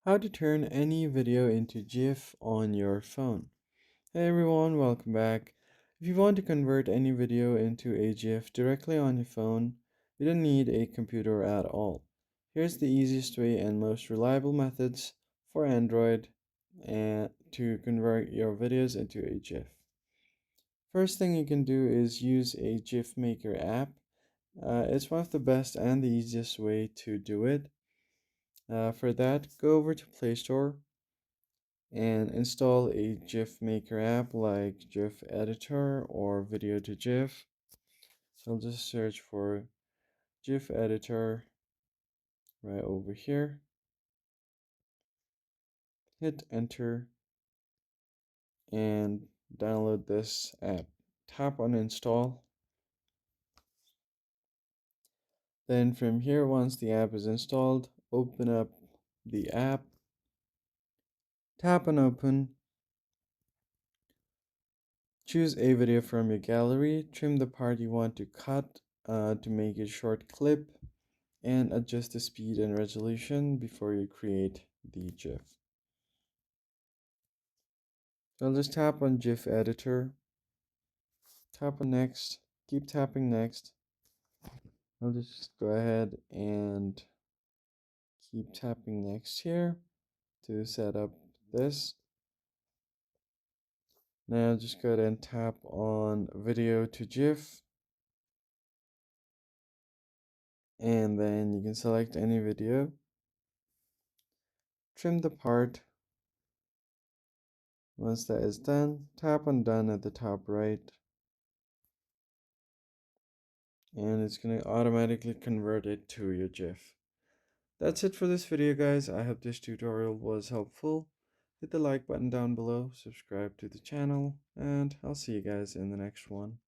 How to turn any video into GIF on your phone. Hey everyone, welcome back. If you want to convert any video into a GIF directly on your phone, you don't need a computer at all. Here's the easiest way and most reliable methods for Android and to convert your videos into a GIF. First thing you can do is use a GIF Maker app. It's one of the best and the easiest way to do it. For that, go over to Play Store and install a GIF Maker app like GIF Editor or Video to GIF. So I'll just search for GIF Editor right over here. Hit enter and download this app. Tap on install. Then from here, once the app is installed, open up the app. Tap on open. Choose a video from your gallery. Trim the part you want to cut to make a short clip, and adjust the speed and resolution before you create the GIF. So I'll just tap on GIF editor, tap on next, keep tapping next. I'll just go ahead and keep tapping next here to set up this. Now just go ahead and tap on video to GIF, and then you can select any video, trim the part. Once that is done, tap on done at the top right, and it's going to automatically convert it to your GIF. That's it for this video, guys. I hope this tutorial was helpful. Hit the like button down below, subscribe to the channel, and I'll see you guys in the next one.